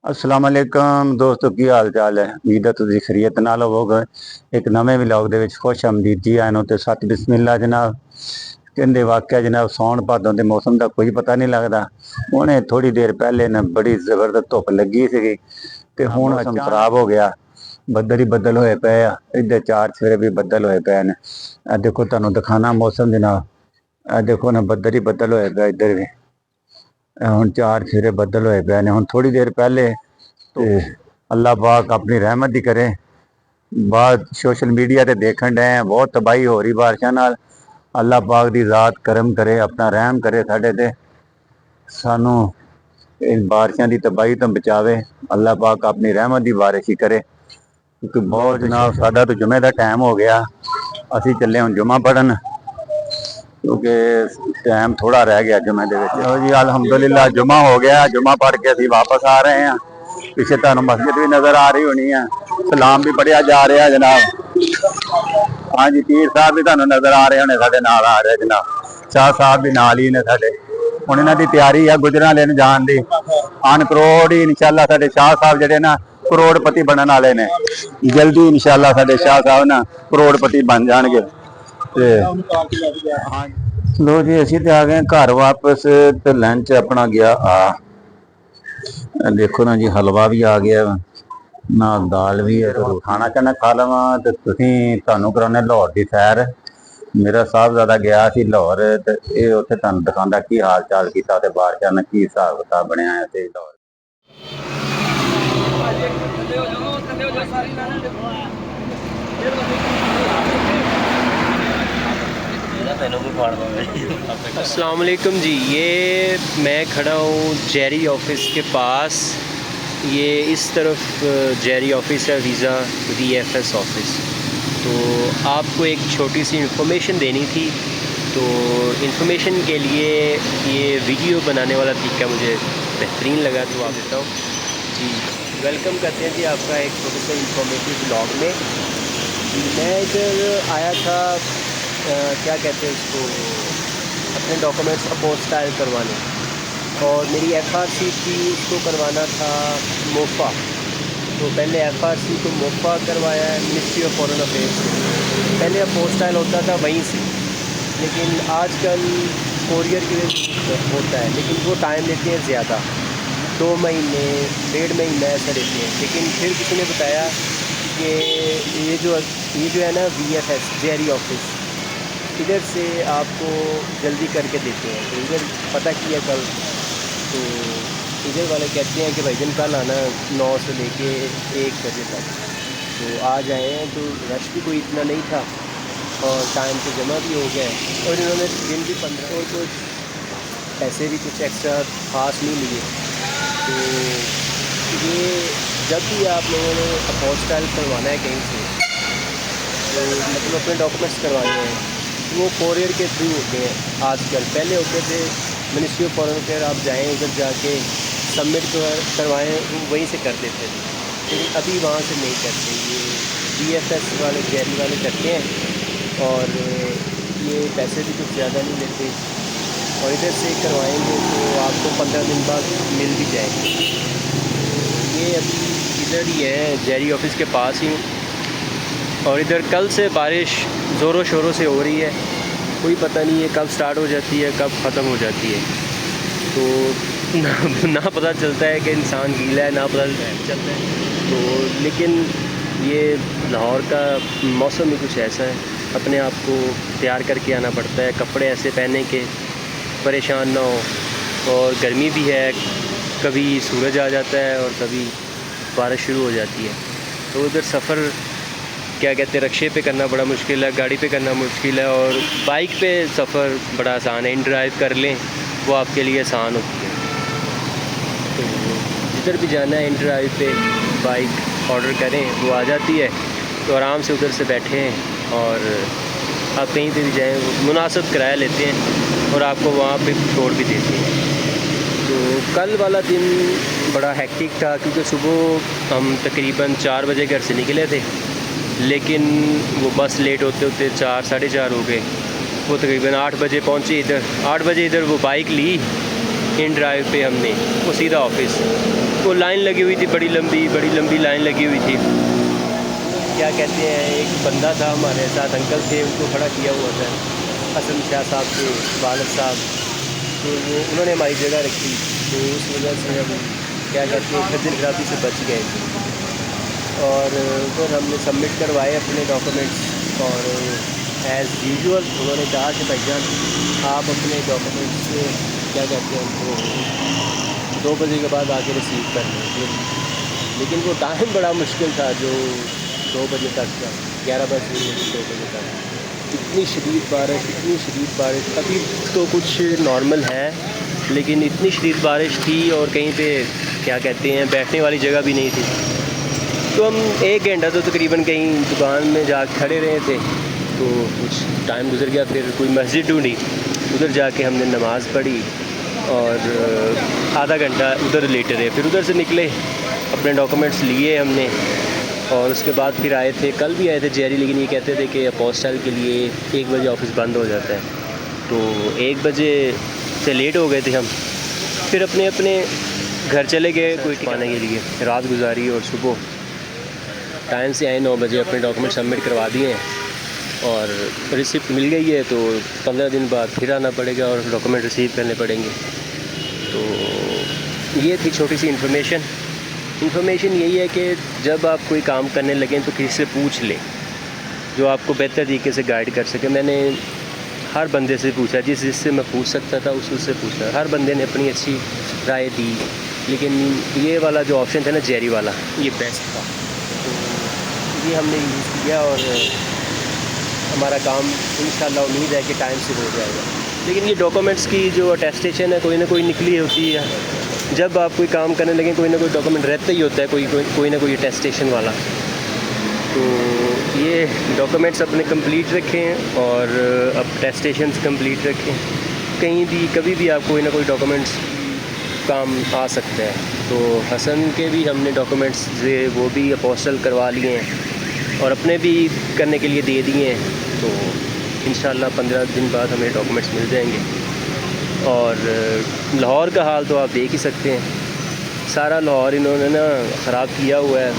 अस्सलाम वालेकुम दोस्तों, की हाल चाल है। उम्मीद है तुम खैरियत नाल होवोगे। एक नवे व्लॉग दे विच खुश आमदीद जी आए नो ते सत बिस्मिल्लाह जनाब। कहते वाकया जनाब सौन भादों के मौसम का कोई पता नहीं लगता। उन्हें थोड़ी देर पहले न बड़ी जबरदस्त धुप लगी सी ते हुण मौसम खराब हो गया। बदल ही बदल होए पे आ। इधर चार सवेरे भी बदल होए पे ने। देखो तुहानू दिखाना मौसम जनाब। देखो ना बदल ही बदल होए पे इधर भी। हुण चार सवेरे बदल होए पे ने। हुण थोड़ी देर पहले तो अल्लाह पाक अपनी रहमत ही करे। बाद सोशल मीडिया ते देखण डे हैं बहुत तबाही हो रही बारिशों नाल। अल्लाह पाक दी ज़ात करम करे, अपना रहम करे साडे ते, सानू इन बारिशों की तबाही तो बचावे। अल्लाह पाक अपनी रहमत की बारिश ही करे। क्योंकि बहुत जनाब साडा तो जुमे का टाइम हो गया। असी चले हुण जुमा पढ़न क्योंकि टाइम थोड़ा रह गया जुमे दे विच। लो जी अल्हम्दुलिल्लाह जुमा हो गया। जुमा पढ़ के असी वापस आ रहे हैं। पीछे तुहानू मस्जिद भी नजर आ रही होनी है। सलाम भी पढ़िया जा रहा है जनाब। हाँ जी पीर साहब भी तुहानू नजर आ रहे होने साडे नाल आ रहे जनाब। शाह साहब भी नाल ही ने साडे। हुण इन्हां दी तैयारी है गुजरां लेन जाण दी। अन करोड़ ही इंशाअल्लाह साडे शाह साहब जिहड़े ना करोड़पति बनने वाले ने। जल्दी इंशाअल्लाह साडे शाह साहब ना करोड़पति बन जाणगे। ते लो जी असी तो आ गए घर वापस। तो लंच अपना गया देखो ना जी हलवा भी आ गया ना, दाल भी है। तो खाना चाहना खा लवा तो तुहानू कराने लाहौर की सैर। मेरा साहबजादा गया सी लाहौर ते ये उत्थे तुहानू दिखांदा की हाल चाल कीता ते बारिशां दा की हिसाब किताब बनिया है ते लाहौर। अस्सलाम वालेकुम जी। ये मैं खड़ा हूँ जेरी ऑफिस के पास। ये इस तरफ जेरी ऑफिस है, वीज़ा VFS ऑफिस। तो आपको एक छोटी सी इन्फॉर्मेशन देनी थी। तो इन्फॉर्मेशन के लिए ये वीडियो बनाने वाला तरीका मुझे बेहतरीन लगा, तो आप देता हूँ जी। वेलकम करते हैं जी आपका एक छोटे से इन्फॉर्मेटिव ब्लॉग में जी। मैं इधर आया था क्या कहते हैं उसको, अपने डॉक्यूमेंट्स अपोस्टाइल करवाने, और मेरी FRC थी उसको करवाना था मोफा। तो पहले FRC को मोफा करवाया है मिनिस्ट्री ऑफ फॉरेन अफेयर्स से। पहले अपोस्टाइल होता था वहीं से, लेकिन आजकल कोरियर की वजह से होता है, लेकिन वो टाइम लेते हैं ज़्यादा, 2 महीने 1.5 महीना ऐसा लेते हैं। लेकिन फिर किसी ने बताया कि ये जो है ना VFS जेरी ऑफिस, इधर से आपको जल्दी करके देते हैं। तो इधर पता किया कल, तो इधर वाले कहते हैं कि भाईजान कल आना 9 से लेके 1 बजे तक। तो आज आए हैं तो रश भी कोई इतना नहीं था और टाइम से जमा भी हो गया है, और इन्होंने दिन भी 15 और कुछ पैसे भी कुछ एक्स्ट्रा खास नहीं लिए। तो ये जब भी आप लोगों ने अपोस्टाइल करवाना है कहीं से, तो मतलब अपने डॉक्यूमेंट्स करवाने हैं, वो कोरियर के थ्रू होते हैं आजकल। पहले होते थे मिनिस्ट्री ऑफ फॉरेन अफेयर, आप जाएँ उधर जाके सबमिट करवाएँ, वहीं से कर देते थे। लेकिन अभी वहाँ से नहीं करते, ये VFS वाले जेरी वाले करते हैं, और ये पैसे भी कुछ ज़्यादा नहीं लेते, और इधर से करवाएंगे तो आपको 15 दिन बाद मिल भी जाएगी। ये अभी इधर ही है, जेरी ऑफिस के पास ही हूँ, और इधर कल से बारिश ज़ोरों शोरों से हो रही है। कोई पता नहीं है कब स्टार्ट हो जाती है कब ख़त्म हो जाती है। तो ना पता चलता है कि इंसान गीला है, ना पता चलता है। तो लेकिन ये लाहौर का मौसम ही कुछ ऐसा है, अपने आप को तैयार करके आना पड़ता है, कपड़े ऐसे पहने के परेशान ना हो। और गर्मी भी है, कभी सूरज आ जाता है और कभी बारिश शुरू हो जाती है। तो उधर सफ़र क्या कहते हैं, रिक्शे पे करना बड़ा मुश्किल है, गाड़ी पे करना मुश्किल है, और बाइक पे सफ़र बड़ा आसान है। इन ड्राइव कर लें वो आपके लिए आसान होती है। तो जिधर भी जाना है इन ड्राइव पे बाइक ऑर्डर करें, वो आ जाती है। तो आराम से उधर से बैठें और आप कहीं पे भी जाएँ, वो मुनासिब किराया लेते हैं और आपको वहाँ पे छोड़ भी देते हैं। तो कल वाला दिन बड़ा हेक्टिक था, क्योंकि सुबह हम तकरीबन 4 बजे घर से निकले थे, लेकिन वो बस लेट होते होते 4 साढ़े 4 हो गए। वो तकरीबन 8 बजे पहुँचे इधर। 8 बजे इधर वो बाइक ली इन ड्राइव पे हमने, वो सीधा ऑफिस। वो लाइन लगी हुई थी, बड़ी लंबी लाइन लगी हुई थी। क्या कहते हैं, एक बंदा था हमारे साथ, अंकल थे, उनको खड़ा किया हुआ था, हसन शाह साहब के वालिद साहब, तो वो उन्होंने हमारी जगह रखी, तो उस वजह से हम क्या कहते हैं खज्जल खराबी से बच गए थे। और फिर हमने सबमिट करवाए अपने डॉक्यूमेंट्स, और एज़ यूजुअल उन्होंने कहा कि भाईजान आप अपने डॉक्यूमेंट्स क्या कहते हैं उनको 2 बजे के बाद आके रिसीव कर लें। लेकिन वो टाइम बड़ा मुश्किल था, जो 2 बजे तक का, 11 बजे 2 बजे तक इतनी शदीद बारिश। अभी तो कुछ नॉर्मल है, लेकिन इतनी शदीद बारिश थी और कहीं पे क्या कहते हैं बैठने वाली जगह भी नहीं थी। तो हम 1 घंटा तो तकरीबन कहीं दुकान में जा खड़े रहे थे, तो कुछ टाइम गुजर गया। फिर कोई मस्जिद ढूंढी, उधर जाके हमने नमाज़ पढ़ी और आधा घंटा उधर लेटे रहे। फिर उधर से निकले, अपने डॉक्यूमेंट्स लिए हमने, और उसके बाद फिर आए थे, कल भी आए थे जेरी, लेकिन ये कहते थे कि अपोस्टल के लिए 1 बजे ऑफिस बंद हो जाता है, तो 1 बजे से लेट हो गए थे हम। फिर अपने अपने घर चले गए कोई पाने के लिए, रात गुजारी और सुबह टाइम से आए 9 बजे, अपने डॉक्यूमेंट सबमिट करवा दिए और रिसिप्ट मिल गई है। तो 15 दिन बाद फिर आना पड़ेगा और डॉक्यूमेंट रिसीव करने पड़ेंगे। तो ये थी छोटी सी इन्फॉर्मेशन यही है कि जब आप कोई काम करने लगें तो किसी से पूछ लें जो आपको बेहतर तरीके से गाइड कर सके। मैंने हर बंदे से पूछा, जिससे मैं पूछ सकता था उससे पूछा, हर बंदे ने अपनी अच्छी राय दी, लेकिन ये वाला जो ऑप्शन था ना जेरी वाला, ये बेस्ट था। तो ये हमने यूज़ किया और हमारा काम इंशाल्लाह उम्मीद है कि टाइम से हो जाएगा। लेकिन ये डॉक्यूमेंट्स की जो अटेस्टेशन है कोई ना कोई निकली होती है। जब आप कोई काम करने लगें कोई ना कोई डॉक्यूमेंट रहता ही होता है, कोई ना कोई अटेस्टेशन वाला। तो ये डॉक्यूमेंट्स अपने कंप्लीट रखें और अब अटेस्टेशन कंप्लीट रखें। कहीं भी कभी भी आप कोई ना कोई डॉक्यूमेंट्स काम आ सकता है। तो हसन के भी हमने डॉक्यूमेंट्स से वो भी अपोस्टल करवा लिए हैं और अपने भी करने के लिए दे दिए हैं। तो इंशाल्लाह 15 दिन बाद हमें डॉक्यूमेंट्स मिल जाएंगे। और लाहौर का हाल तो आप देख ही सकते हैं, सारा लाहौर इन्होंने ना ख़राब किया हुआ है।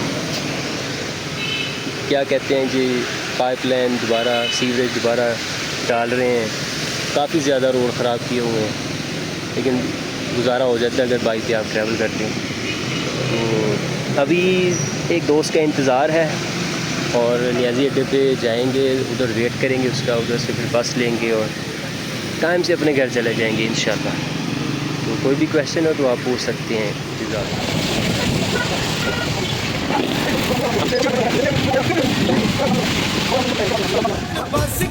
क्या कहते हैं जी, पाइपलाइन दोबारा, सीवरेज दोबारा डाल रहे हैं, काफ़ी ज़्यादा रोड ख़राब किए हुए हैं, लेकिन गुजारा हो जाता है अगर बाइक पे आप ट्रैवल करते हैं। तो अभी एक दोस्त का इंतज़ार है और नियाज़ी अड्डे पे जाएंगे, उधर वेट करेंगे उसका, उधर से फिर बस लेंगे और टाइम से अपने घर चले जाएंगे इंशाल्लाह। तो कोई भी क्वेश्चन हो तो आप पूछ सकते हैं। बस